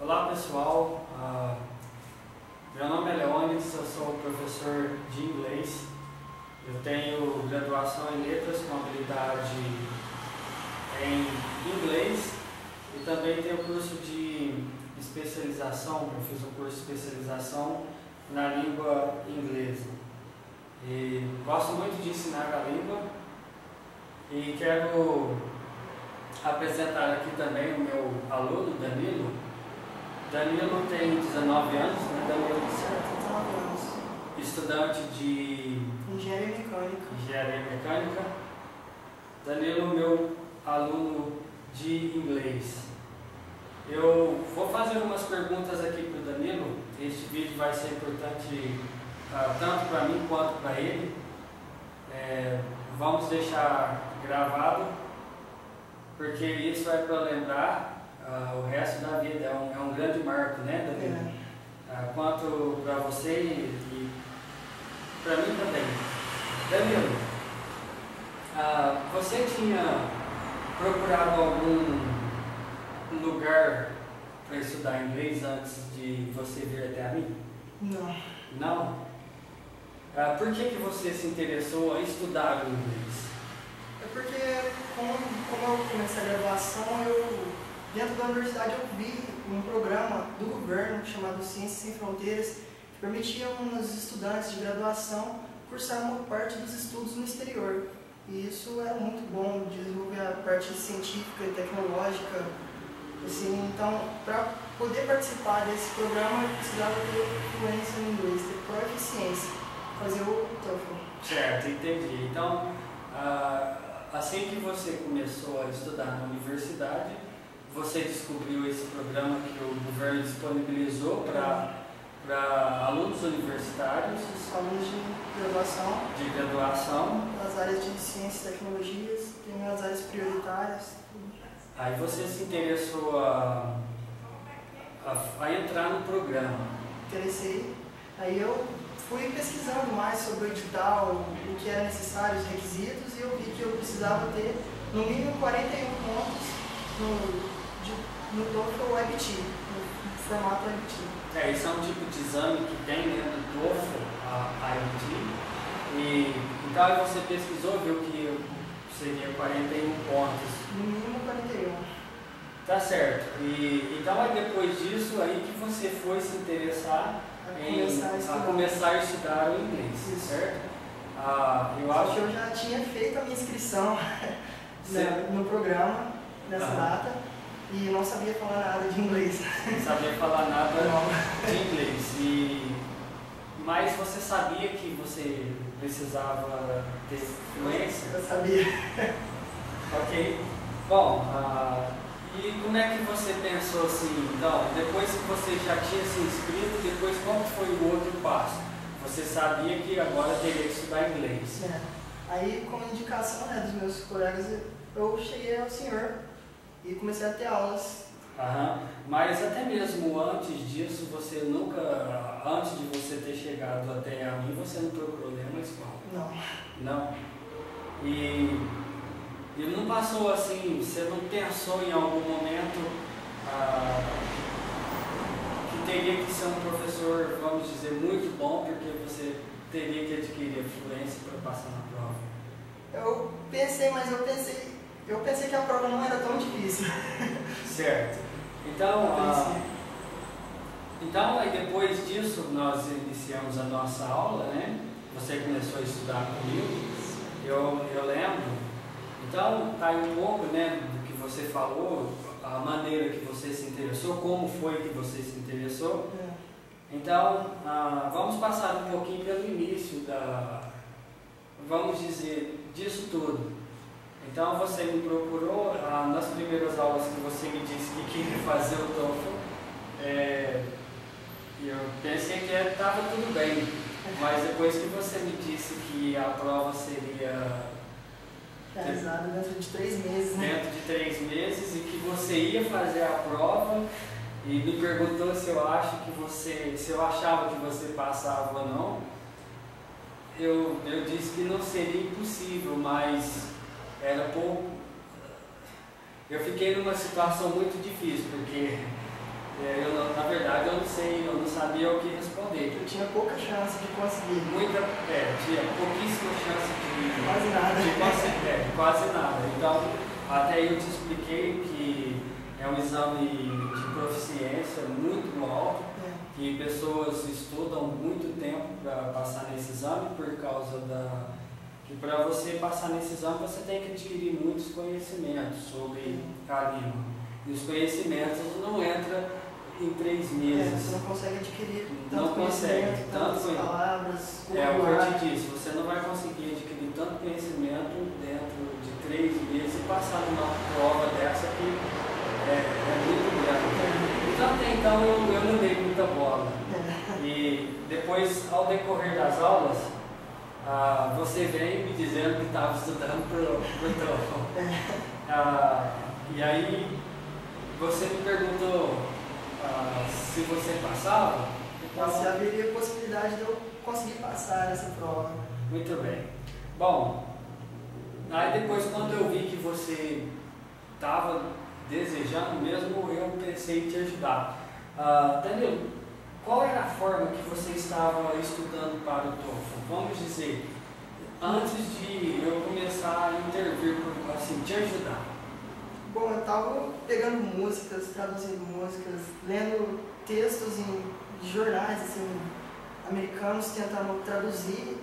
Olá pessoal, meu nome é Leônidas, eu sou professor de inglês. Eu tenho graduação em letras com habilidade em inglês e também tenho curso de especialização, eu fiz um curso de especialização na língua inglesa. E gosto muito de ensinar a língua e quero apresentar aqui também o meu aluno, Danilo. Danilo tem 19 anos, né, Danilo? Certo, 19 anos. Estudante de Engenharia mecânica. Engenharia mecânica. Danilo, meu aluno de inglês. Eu vou fazer umas perguntas aqui para o Danilo. Este vídeo vai ser importante tanto para mim quanto para ele. Vamos deixar gravado, porque isso é para lembrar o resto da vida. É um grande marco, né, Danilo? Quanto para você e para mim também. Danilo, você tinha procurado algum lugar para estudar inglês antes de você vir até a mim? Não. Não? Por que você se interessou em estudar o inglês? É porque, como eu comecei a graduação, dentro da universidade eu vi um programa do governo chamado Ciências Sem Fronteiras, que permitia aos estudantes de graduação cursar uma parte dos estudos no exterior. E isso era muito bom, desenvolver a parte científica e tecnológica. Assim, então, para poder participar desse programa, eu precisava ter fluência no inglês, ter proficiência, fazer o TOEFL. Certo, entendi. Então, assim que você começou a estudar na universidade, você descobriu esse programa que o governo disponibilizou para alunos universitários, Os alunos de graduação, das áreas de ciências e tecnologias, tem as áreas prioritárias. Aí você se interessou a entrar no programa. Interessei. Aí eu fui pesquisando mais sobre o edital, o que era necessário, os requisitos, e eu vi que eu precisava ter no mínimo 41 pontos no TOEFL IBT, no formato IBT. Isso é um tipo de exame que tem dentro do TOEFL, IBT. Então aí você pesquisou, viu que seria 41 pontos. No mínimo 41. Tá certo. Então aí depois disso aí que você foi se interessar a começar a estudar o inglês, isso. Certo? Eu acho que eu já tinha feito a minha inscrição no programa nessa data e não sabia falar nada de inglês. Não sabia falar nada de inglês. Mas você sabia que você precisava ter fluência? Eu sabia. Ok. Bom, e como é que você pensou assim, então, depois que você já tinha se inscrito, depois qual foi o outro passo? Você sabia que agora teria que estudar inglês. Aí, como indicação dos meus colegas, eu cheguei ao senhor e comecei a ter aulas. Mas até mesmo antes disso, você nunca, antes de você ter chegado até a mim, você não procurou nenhuma escola? Não. Não? E não passou assim, você não pensou em algum momento que teria que ser um professor, vamos dizer, muito bom, porque você teria que adquirir a fluência para passar na prova? Eu pensei, mas eu pensei que a prova não era tão difícil. Certo. Então aí depois disso nós iniciamos a nossa aula, né? Você começou a estudar comigo, eu lembro. Então tá aí um pouco, né, do que você falou, a maneira que você se interessou, como foi que você se interessou. Então, vamos passar um pouquinho pelo início vamos dizer, disso tudo. Então, você me procurou nas primeiras aulas que você me disse que queria fazer o TOEFL. Eu pensei que estava tudo bem, mas depois que você me disse que a prova seria realizada dentro de 3 meses, né? Dentro de 3 meses, e que você ia fazer a prova e me perguntou se eu achava que você passava ou não, eu disse que não seria impossível, mas era pouco. Eu fiquei numa situação muito difícil, porque na verdade eu não sabia o que responder. Eu tinha pouca chance de conseguir. Tinha pouquíssima chance de quase nada. De conseguir, quase nada. Então, até eu te expliquei que é um exame de proficiência muito alto, que pessoas estudam muito tempo para passar nesse exame, por causa que para você passar nesse exame você tem que adquirir muitos conhecimentos sobre a língua. E os conhecimentos não entram em 3 meses. Você não consegue adquirir tanto conhecimento, tantas palavras. O que eu te disse, você não vai conseguir adquirir tanto conhecimento dentro de 3 meses e passar numa prova dessa que é muito grande. Então, até então eu não dei muita bola. E depois, ao decorrer das aulas, você veio me dizendo que estava estudando para o TOEFL. E aí você me perguntou se você passava. Então, se haveria possibilidade de eu conseguir passar nessa prova. Muito bem. Bom, aí depois, quando eu vi que você estava desejando mesmo, eu pensei em te ajudar. Danilo, qual era a forma que você estava estudando para o TOEFL? Vamos dizer, antes de eu começar a intervir, assim, te ajudar. Bom, eu estava pegando músicas, traduzindo músicas, lendo textos em jornais assim, americanos, tentando traduzir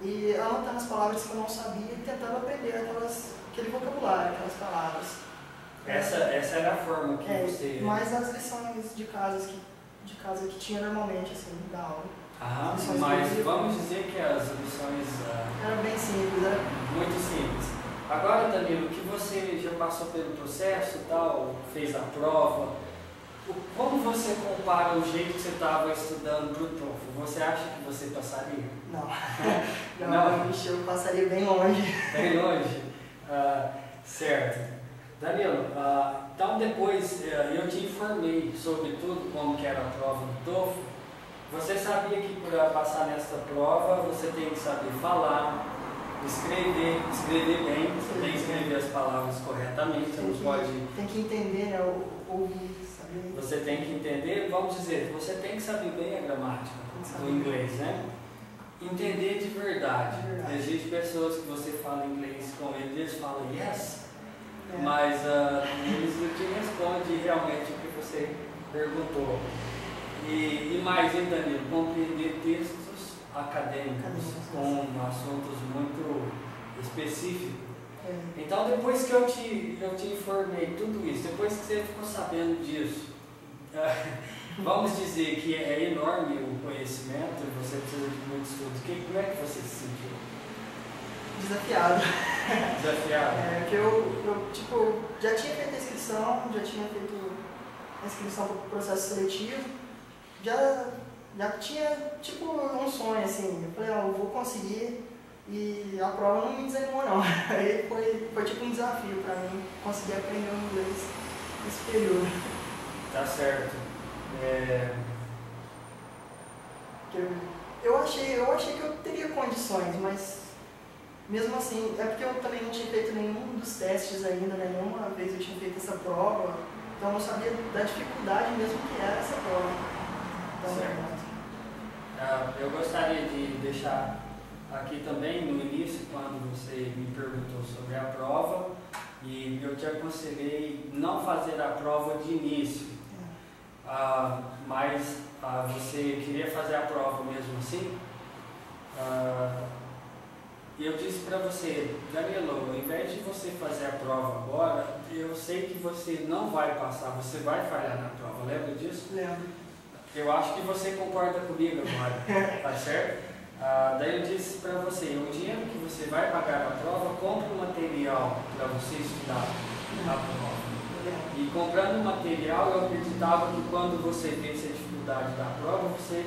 e anotando as palavras que eu não sabia e tentando aprender aquele vocabulário, aquelas palavras. Essa era a forma que você... Mais as lições de casa que tinha normalmente, assim, da aula. Mas vamos dizer que as lições... Era bem simples, era... Muito simples. Agora, Danilo, que você já passou pelo processo e tal, fez a prova, como você compara o jeito que você estava estudando para o TOEFL? Você acha que você passaria? Não, eu passaria bem longe. Bem longe? Certo. Danilo, então depois eu te informei sobre tudo, como que era a prova do TOEFL. Você sabia que para passar nessa prova você tem que saber falar, escrever bem, você tem que escrever as palavras corretamente, você não pode... Tem que entender, né, ouvir, saber... Você tem que entender, vamos dizer, você tem que saber bem a gramática do inglês, né? Entender de verdade. Existem pessoas que você fala inglês com eles falam yes, mas eles não te respondem realmente o que você perguntou. E mais, hein, Danilo, compreender textos acadêmicos com assuntos muito específicos. Então, depois que eu te informei tudo isso, depois que você ficou sabendo disso, vamos dizer que é enorme o conhecimento, você precisa de muito estudo. Como é que você se sentiu? Desafiado. Desafiado? Porque eu já tinha feito a inscrição, já tinha feito a inscrição para o processo seletivo, já tinha tipo um sonho assim, eu falei, eu vou conseguir e a prova não me desanimou não. Aí foi tipo um desafio para mim conseguir aprender o inglês nesse período. Tá certo. Eu achei que eu teria condições, mas mesmo assim, é porque eu também não tinha feito nenhum dos testes ainda, né? Nenhuma vez eu tinha feito essa prova, então eu não sabia da dificuldade mesmo que era essa prova. Então, certo. Eu gostaria de deixar aqui também no início, quando você me perguntou sobre a prova, e eu te aconselhei não fazer a prova de início, mas você queria fazer a prova mesmo assim. E eu disse para você, Danilo, ao invés de você fazer a prova agora, eu sei que você não vai passar, você vai falhar na prova, lembra disso? Lembro. Eu acho que você concorda comigo agora, tá certo? Daí eu disse para você, o dinheiro que você vai pagar na prova, compre um material para você estudar na prova. E comprando material, eu acreditava que quando você visse a dificuldade da prova, você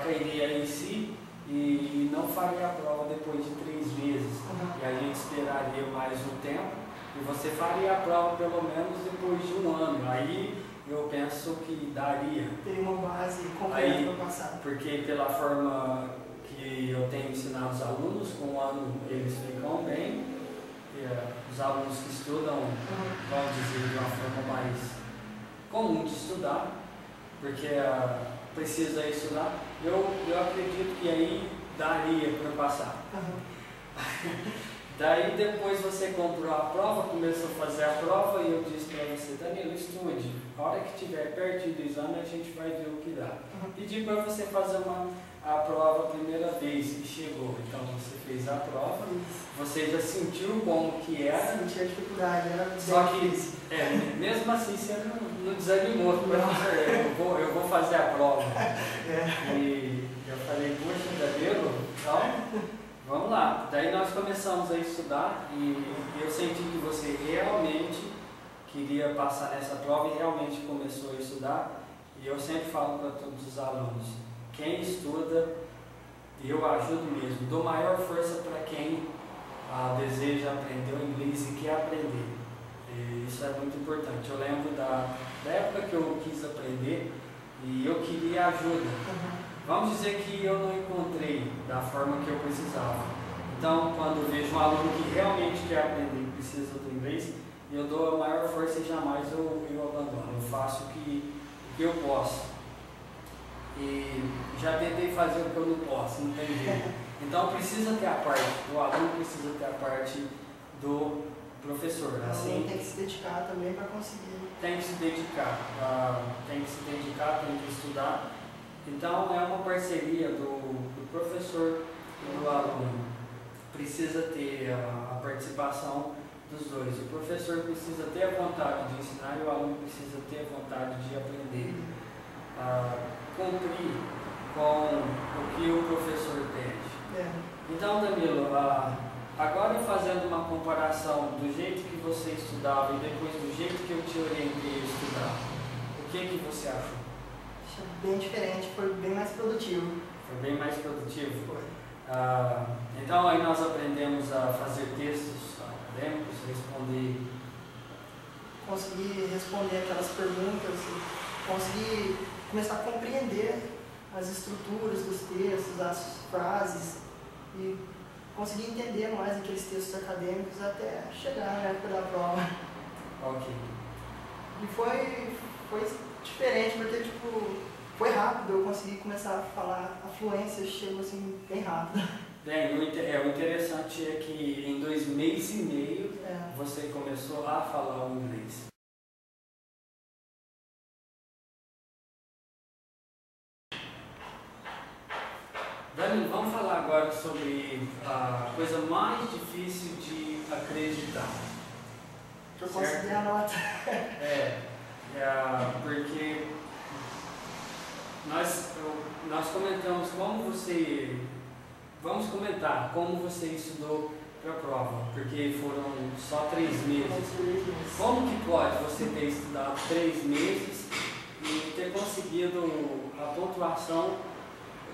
cairia em si e não faria a prova depois de 3 meses. E a gente esperaria mais um tempo e você faria a prova pelo menos depois de 1 ano. Aí eu penso que daria. Teria uma base completa para passar. Porque pela forma que eu tenho ensinado os alunos, com 1 ano eles ficam bem. Os alunos que estudam, vamos dizer, de uma forma mais comum de estudar, porque precisa estudar, eu acredito que aí daria para passar. Daí depois você comprou a prova, começou a fazer a prova e eu disse para você, Danilo, estude, a hora que estiver perto do exame a gente vai ver o que dá. Pedi para você fazer a prova a primeira vez que chegou, então você fez a prova, você já sentiu como que era. Sentia a dificuldade, era bem só que difícil. mesmo assim você não desanimou, professor, eu vou fazer a prova. E eu falei, poxa, Danilo, então vamos lá. Daí nós começamos a estudar e eu senti que você realmente queria passar nessa prova e realmente começou a estudar. E eu sempre falo para todos os alunos, quem estuda, eu ajudo mesmo, dou maior força para quem deseja aprender o inglês e quer aprender. E isso é muito importante. Eu lembro da época que eu quis aprender e eu queria ajuda. Vamos dizer que eu não encontrei da forma que eu precisava. Então, quando eu vejo um aluno que realmente quer aprender e precisa do inglês, eu dou a maior força e jamais eu abandono. Eu faço o que eu posso. E já tentei fazer o que eu não posso, não tem jeito. Então, precisa ter a parte do aluno, precisa ter a parte do professor. Assim, tem que se dedicar também para conseguir. Tem que se dedicar, tem que estudar. Então é uma parceria do professor e do aluno. Precisa ter a participação dos dois. O professor precisa ter a vontade de ensinar e o aluno precisa ter a vontade de aprender. Cumprir com o que o professor pede. Então, Danilo, agora fazendo uma comparação do jeito que você estudava e depois do jeito que eu te orientei a estudar, o que você achou? Bem diferente, foi bem mais produtivo. Foi bem mais produtivo? Foi. Então aí nós aprendemos a fazer textos acadêmicos, conseguir responder aquelas perguntas, conseguir começar a compreender as estruturas dos textos, as frases e conseguir entender mais aqueles textos acadêmicos até chegar na época da prova. Ok. E foi diferente, porque foi rápido, eu consegui começar a falar, a fluência chegou assim bem rápido. Bem, o interessante é que em 2 meses e meio você começou a falar o inglês. Danilo, vamos falar agora sobre a coisa mais difícil de acreditar. Eu consegui a nota. Porque nós comentamos como você... Vamos comentar como você estudou para a prova, porque foram só 3 meses. Como que pode você ter estudado 3 meses e ter conseguido a pontuação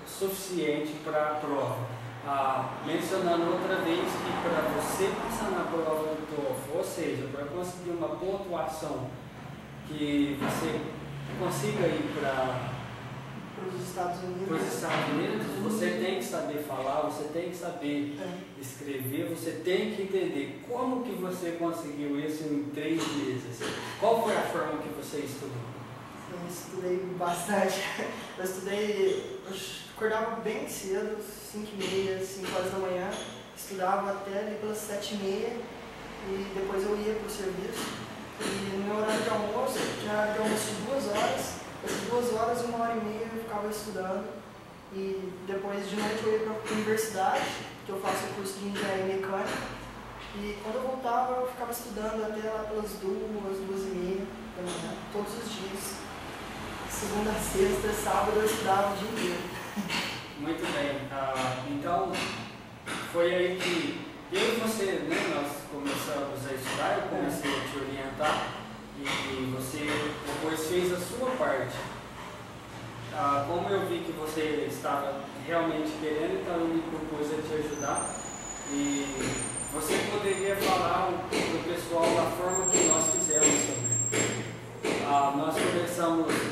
suficiente para a prova? Mencionando outra vez que para você passar na prova do TOEFL, ou seja, para conseguir uma pontuação que você consiga ir para os Estados Unidos, você tem que saber falar, você tem que saber escrever, você tem que entender como que você conseguiu isso em 3 meses. Qual foi a forma que você estudou? Eu estudei bastante. Eu acordava bem cedo, 5h30, 5 horas da manhã, estudava até ali pelas 7h30 e depois eu ia para o serviço. E no meu horário de almoço, já de almoço de 2 horas, essas 2 horas, 1h30 eu ficava estudando e depois de noite eu ia para a universidade, que eu faço o curso de engenharia mecânica, E quando eu voltava, eu ficava estudando até lá pelas 2h30 da manhã, todos os dias. Segunda a sexta, sábado eu estudava o dia inteiro. Muito bem. Então, foi aí que eu e você, né, nós começamos a estudar, eu comecei a te orientar e você depois fez a sua parte. Como eu vi que você estava realmente querendo, então eu me propus a te ajudar e você poderia falar para o pessoal da forma que nós fizemos também.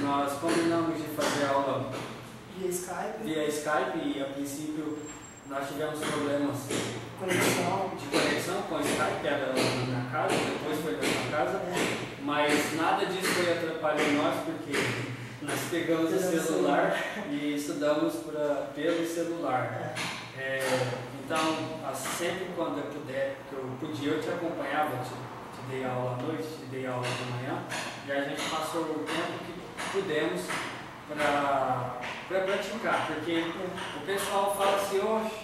Nós combinamos de fazer aula via Skype e a princípio nós tivemos problemas de conexão com o Skype, que era na minha casa, depois foi na sua casa, mas nada disso foi atrapalhar nós porque nós pegamos o celular e estudamos pelo celular. Então, sempre quando eu puder, que eu podia, eu te acompanhava, te dei aula à noite, te dei aula de manhã, e a gente passou o tempo que pudemos para praticar, porque o pessoal fala assim,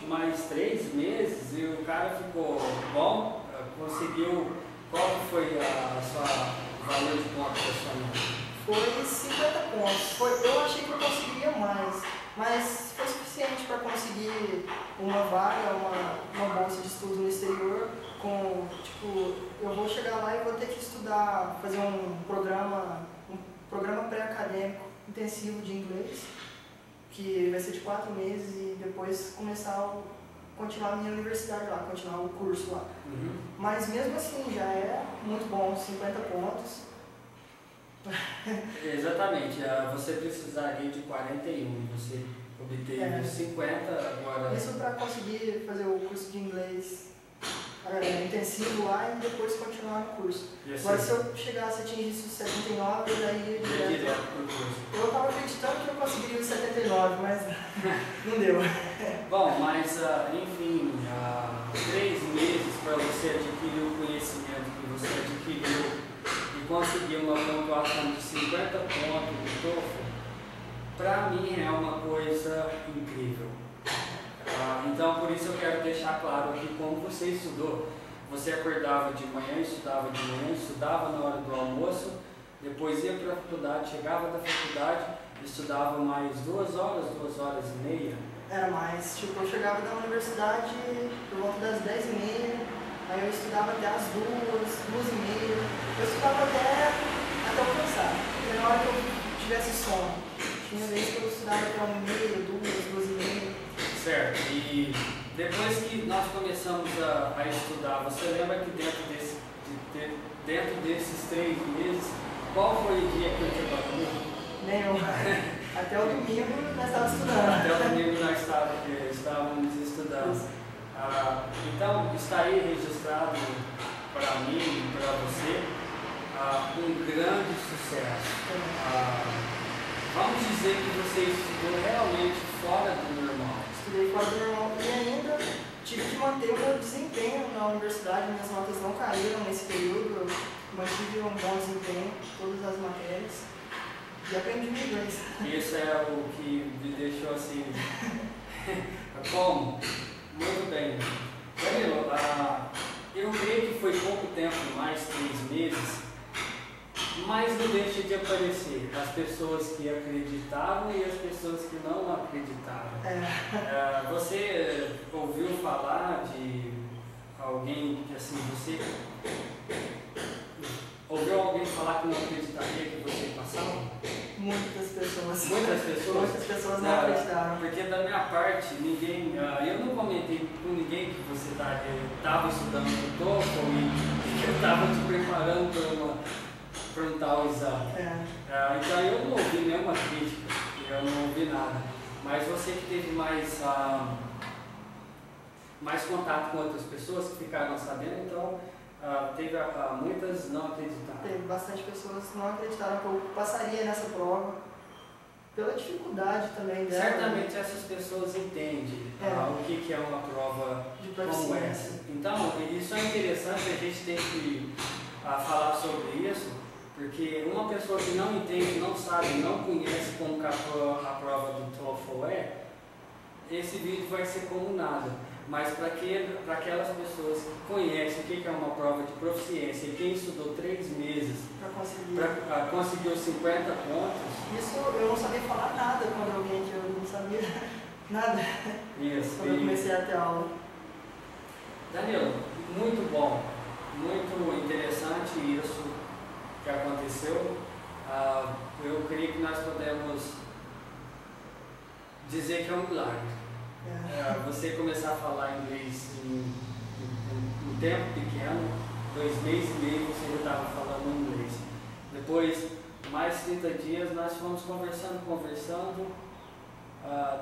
mais 3 meses, e o cara ficou bom, conseguiu, qual que foi a sua valor de ponto da sua nota? Foi 50 pontos. Eu achei que eu conseguiria mais, mas foi suficiente para conseguir uma vaga, uma bolsa de estudo no exterior. Eu vou chegar lá e vou ter que estudar, fazer um programa pré-acadêmico intensivo de inglês, que vai ser de 4 meses e depois continuar a minha universidade lá, continuar o curso lá. Mas mesmo assim já é muito bom, 50 pontos. Exatamente, você precisaria de 41, você obteve 50 agora. Isso para conseguir fazer o curso de inglês intensivo lá e depois continuar no curso. Agora se eu chegasse a atingir os 79, eu daí ia direto pro curso. Eu estava acreditando que eu conseguiria os 79, mas não deu. Bom, mas enfim, 3 meses para você adquirir o conhecimento que você adquiriu e conseguir uma pontuação de 50 pontos no TOEFL, para mim é uma coisa incrível. Então, por isso eu quero deixar claro aqui como você estudou. Você acordava de manhã, estudava na hora do almoço, depois ia para a faculdade, chegava da faculdade, estudava mais 2 horas, 2 horas e meia. Era mais, eu chegava da universidade por volta das 10h30, aí eu estudava até as 2h30, eu estudava até eu cansar, porque na hora que eu tivesse sono, tinha vezes que eu estudava até 1h30, 2h30. Certo, e depois que nós começamos a estudar, você lembra que dentro desses 3 meses, qual foi o dia que eu te bateu? Nenhum. Até o domingo nós estávamos estudando. Até o domingo nós estávamos estudando. Então, está aí registrado para mim e para você um grande sucesso. Vamos dizer que você estudou realmente fora do normal. Estudei fora do normal e ainda tive que manter o meu desempenho na universidade. Minhas notas não caíram nesse período, eu mantive um bom desempenho em todas as matérias e aprendi inglês. Isso é o que me deixou assim. Como? Muito bem. Danilo, eu creio que foi pouco tempo, mais 3 meses. Mas não deixa de aparecer as pessoas que acreditavam e as pessoas que não acreditavam. Você ouviu falar de alguém que assim, você ouviu alguém falar que não acreditaria que você passava? Muitas pessoas. Muitas pessoas? Muitas pessoas não acreditaram. Porque da minha parte, eu não comentei com ninguém que você estava estudando no TOEFL e que eu estava te preparando para um tal exame. Então eu não ouvi nenhuma crítica, eu não ouvi nada. Mas você que teve mais contato com outras pessoas que ficaram sabendo, então teve muitas não acreditaram. Teve bastante pessoas que não acreditaram que eu passaria nessa prova, pela dificuldade também dela. Certamente essas pessoas entendem o que é uma prova como essa. Então, isso é interessante, a gente tem que falar sobre isso. Porque uma pessoa que não entende, não sabe, não conhece como a prova do TOEFL esse vídeo vai ser como nada. Mas para aquelas pessoas que conhecem o que é uma prova de proficiência e quem estudou 3 meses para conseguir os 50 pontos... Isso eu não sabia falar nada quando eu vim aqui, eu não sabia nada quando eu comecei a ter aula. Danilo, muito bom, muito interessante isso que aconteceu. Eu creio que nós podemos dizer que é um milagre. Você começar a falar inglês em um tempo pequeno, 2 meses e meio você já estava falando inglês. Depois, mais 30 dias, nós fomos conversando,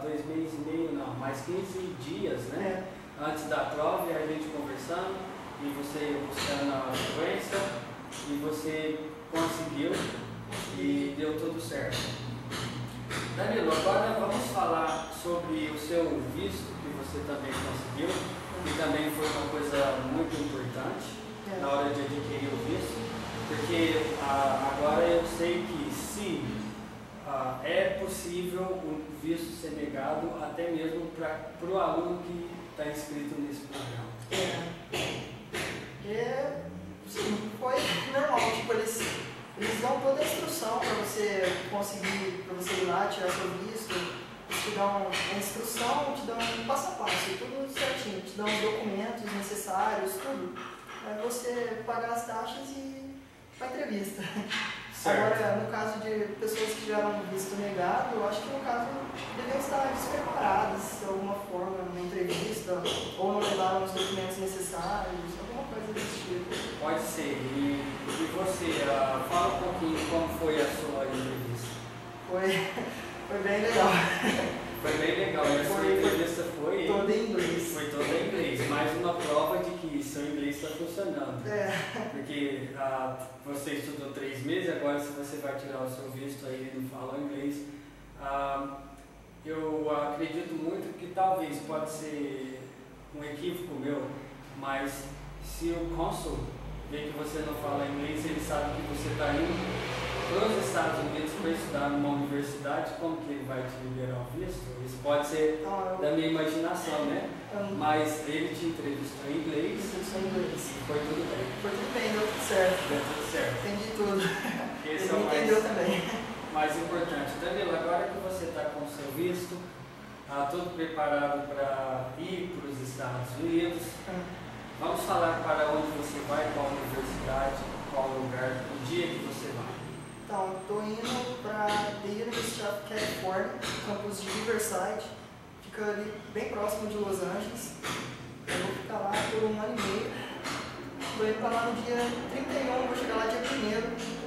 2 meses e meio, não, mais 15 dias, né? Antes da prova, e a gente conversando, e você buscando a frequência, e você conseguiu, e deu tudo certo. Danilo, agora vamos falar sobre o seu visto, que você também conseguiu, que também foi uma coisa muito importante na hora de adquirir o visto, porque agora eu sei que se é possível o visto ser negado até mesmo para o aluno que está inscrito nesse programa. Foi normal, tipo, eles dão toda a instrução para você conseguir, para você ir lá, tirar seu visto, eles te dão a instrução, te dão um passo a passo, tudo certinho, te dão os documentos necessários, tudo. Aí você pagar as taxas e ir para a entrevista. Certo. Agora, no caso de pessoas que tiveram visto negado, eu acho que no caso devem estar despreparadas de alguma forma na entrevista, ou não levaram os documentos necessários, alguma coisa desse tipo. Pode ser. E você, fala um pouquinho como foi a sua entrevista. Foi bem legal. Foi bem legal. E a sua entrevista foi toda em inglês. Foi toda em inglês. Mais uma prova de que seu inglês está funcionando. Porque você estudou 3 meses, agora se você vai tirar o seu visto aí e não fala inglês. Eu acredito muito que talvez pode ser um equívoco meu, mas se o cônsul vê que você não fala inglês, ele sabe que você está indo para os Estados Unidos para estudar numa universidade, como que ele vai te liberar o visto? Isso pode ser da minha imaginação, né? Mas ele te entrevistou em inglês. E foi tudo bem. Foi tudo bem, deu tudo certo. Deu tudo certo. Entendi tudo. Esse ele entendeu também. Mais importante. Danilo, agora que você está com o seu visto, tudo preparado para ir para os Estados Unidos, vamos falar para onde você vai, qual universidade, qual lugar, o dia que você vai. Então, estou indo para The University of California, campus de Riverside, fica ali bem próximo de Los Angeles. Eu vou ficar lá por 1 ano e meio. Estou indo para lá no dia 31, vou chegar lá dia 1º.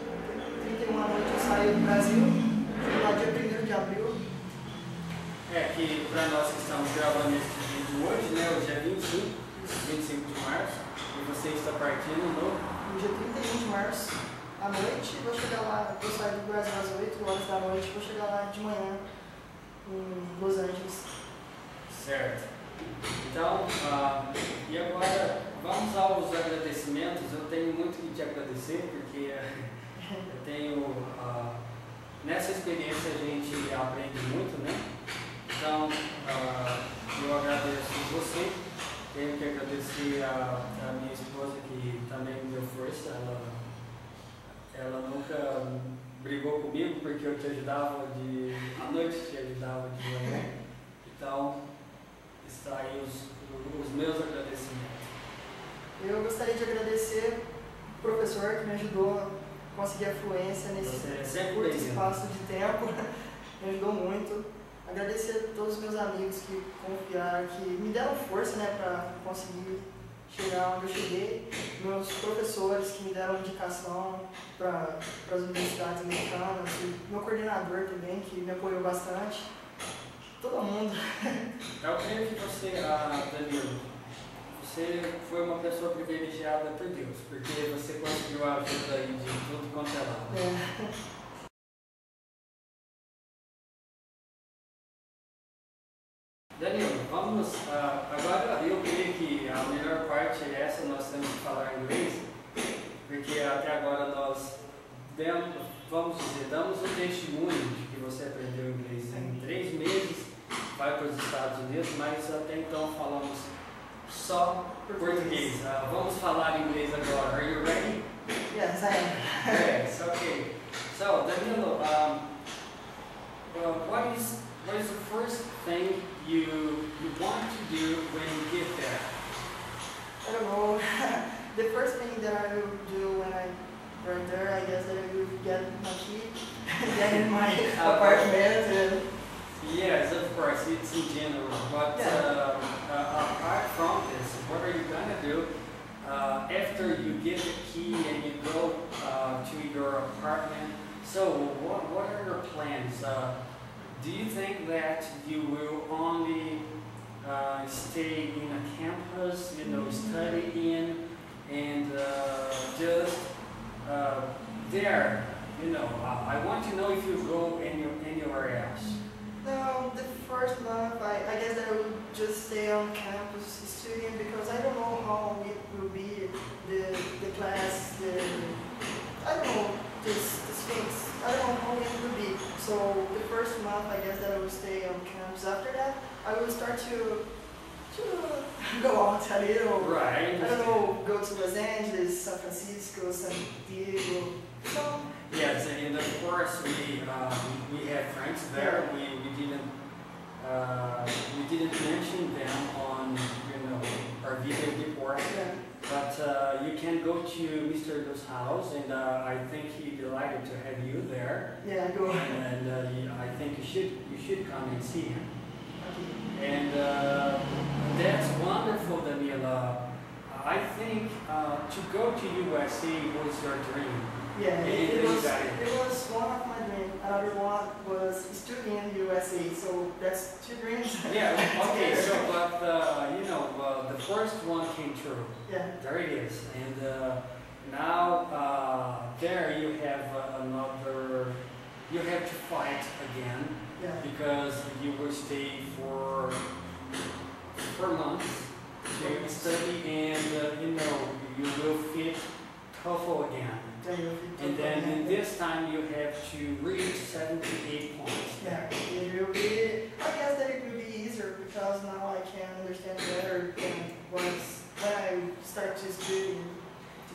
31 à noite eu saio do Brasil, chego lá dia 1º de abril. Que para nós que estamos gravando esse vídeo hoje, né, hoje é 25 de março, e você está partindo no dia 31 de março. À noite, vou chegar lá, eu saio do Brasil às 8 horas da noite, vou chegar lá de manhã em Los Angeles. Certo. Então, e agora vamos aos agradecimentos. Eu tenho muito que te agradecer, porque eu tenho, nessa experiência a gente aprende muito, né? Então, eu agradeço você, tenho que agradecer a minha esposa que também me deu força. Ela nunca brigou comigo porque eu te ajudava à noite, te ajudava de manhã. Então, está aí os meus agradecimentos. Eu gostaria de agradecer o professor que me ajudou a conseguir a fluência nesse curto espaço de tempo. Me ajudou muito. Agradecer a todos os meus amigos que confiaram, que me deram força, né, para conseguir chegar onde eu cheguei, meus professores que me deram indicação para as universidades americanas, e meu coordenador também, que me apoiou bastante, todo mundo. Eu creio que você, Danilo, você foi uma pessoa privilegiada por Deus, porque você conseguiu a ajuda aí de tudo quanto é lado. Danilo, vamos, agora eu creio que a melhor parte é essa, nós temos que falar inglês, porque até agora nós vamos dizer, damos o testemunho de que você aprendeu inglês em 3 meses, vai para os Estados Unidos, mas até então falamos só português. Vamos falar inglês agora. Are you ready? Yes, I am. Yes, okay. So, Danilo, what is the first thing you want to do when you get there? I don't know. The first thing that I will do when I right there, I guess I will get my key, get in my apartment and... Yes, of course, it's in general, but apart from this, what are you gonna do after you get the key and you go to your apartment? So, what are your plans? Do you think that you will only stay in a campus, study in, and just there? I want to know if you go anywhere else. No, the first month, I guess I will just stay on campus studying because I don't know how it will be, the class, I don't know, this things. I don't know how it will be. So the first month, I guess that I will stay on campus. After that, I will start to go out a little. Right. I don't know, go to Los Angeles, San Francisco, San Diego. So, yes, and of course we have friends there. We didn't mention them on our video before, but you can go to Mr. Do's house, and I think he's delighted to have you there. Yeah, go. And I think you should come and see him. Okay. And that's wonderful, Danila. I think to go to USA was your dream. Yeah, it was one of my dreams. Another one was studying in USA, so that's two dreams. Yeah, okay, so, but, the first one came true. Yeah. There it is. And now, there you have you have to fight again. Yeah. Because you will stay for months to study, and you will fit TOEFL again. And then in this time you have to reach 78 points. Yeah, it will be, I guess that it will be easier because now I can understand better than when I start to study.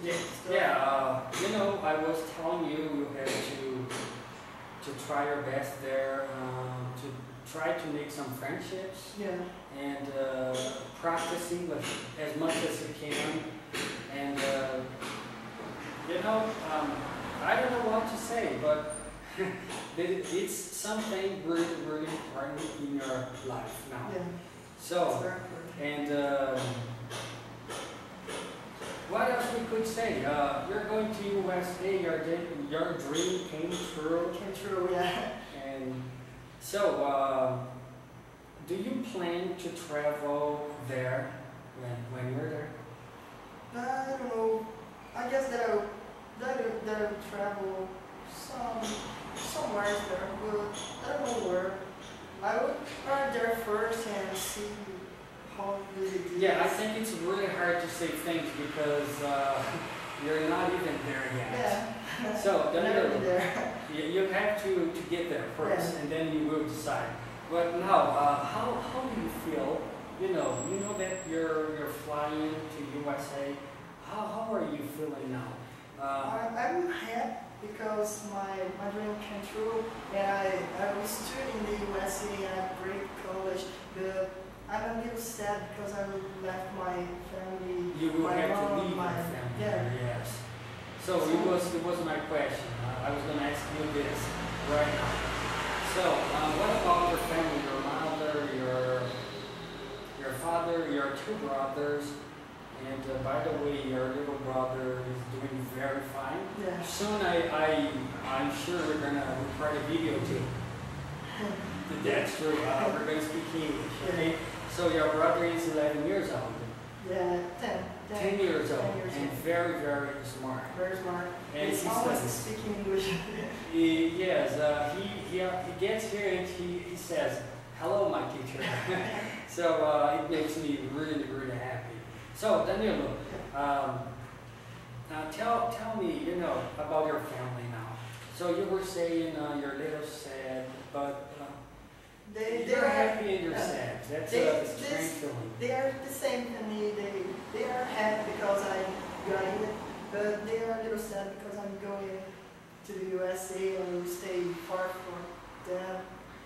Yeah, I was telling you, you have to try your best there, to try to make some friendships. Yeah. And practice English as much as you can. And I don't know what to say, but it's something really, really important in your life now. Yeah. So, and what else we could say? You're going to USA, your dream came true. Came true, yeah. And so, do you plan to travel there when you're there? I don't know. I guess that I'll travel somewhere there, but I don't know where. I would try there first and see how good it is. Yeah, I think it's really hard to say things because you're not even there yet. Yeah. So there. You have to get there first, and then you will decide. But now, how do you feel? You know that you're flying to USA. How are you feeling now? I'm happy because my dream came true, and I was studying in the USA at a great college. But I'm a little sad because I left my family. You will have mom, to leave your family. Yeah. Yes. So it was my question. I was going to ask you this right now. So what about your family? Your mother, your father, your two brothers. And by the way, your little brother is doing very fine. Yeah. Soon I'm sure we're gonna record a video too. That's true. We're gonna speak English. Okay. So your brother is 11 years old. Yeah, 10 years old. 10 years And old. very, very smart. Very smart. And he's he always studies. speaking English. Yes. He gets here and he says, "Hello, my teacher." So it makes me really, really happy. So Danilo, tell me, about your family now. So you were saying you're a little sad, but You're happy and you're sad. That's a strange feeling. They are the same to me. They are happy because I'm going, but they are a little sad because I'm going to the USA and stay far from them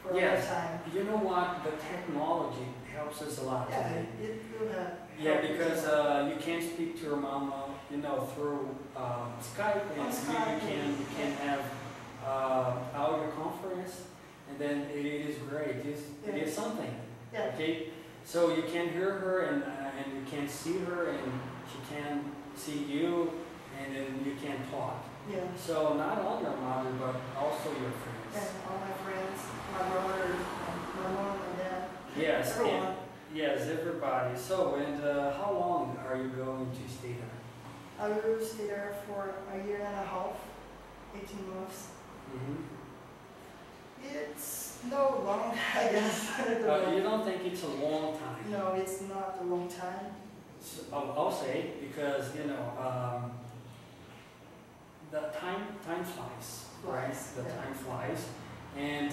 for a long time. You know what? The technology helps us a lot today. It will help. Yeah, because you can speak to your mama, through Skype, and you can have audio conference, and then it is great. It is something. Yeah. Okay, so you can hear her and you can see her and she can see you, and then you can talk. Yeah. So not only your mother but also your friends. And all my friends, my brother, my mom, and dad. Yes. Everyone. Yes, everybody. So, and how long are you going to stay there? I will stay there for a year and a half, 18 months. Mm-hmm. It's no long, I guess. You don't think it's a long time? No, it's not a long time. So, I'll say, because, the time flies, right? The time flies. And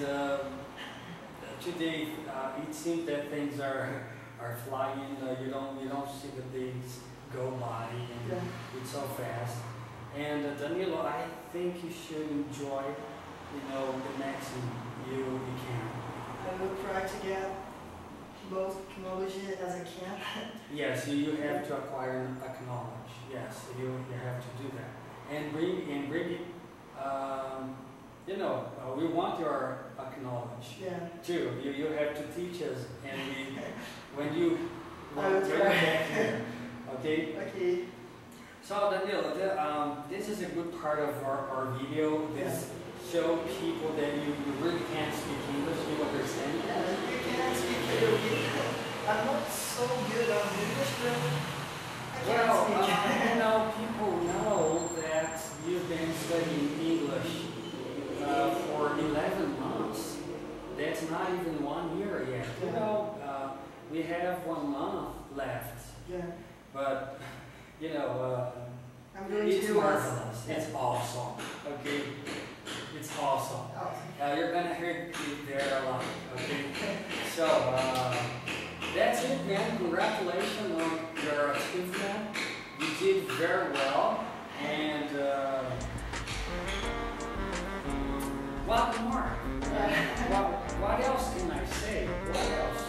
today, it seems that things are flying. You don't see the days go by, and it's so fast. And Danilo, I think you should enjoy, the maximum you can. I will try to get most technology as I can. Yes, you have to acquire and acknowledge. Yes, you have to do that, and bring it. We want your acknowledge too. You have to teach us, and when you get back here, okay? Okay. So Danilo, this is a good part of our video. This show people that you really can't speak English, you understand? Yeah, you can speak a little bit. I'm not so good on English, but I can speak. People know that you've been studying English for 11 months. That's not even 1 year yet. We have 1 month left. Yeah. But, I'm going it's to marvelous. It's awesome. Okay? It's awesome. You're going to hear it there a lot. Okay? So, that's it, man. Congratulations on your achievement. You did very well. And what more? What else can I say? What else?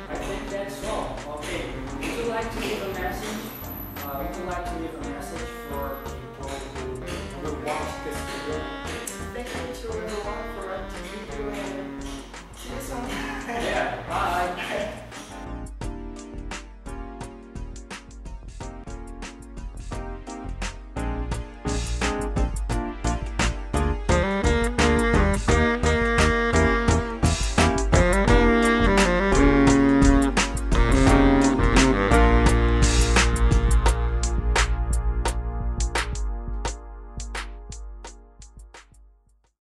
I think that's all. Okay. Would you like to leave a message? Would you like to leave a message for people?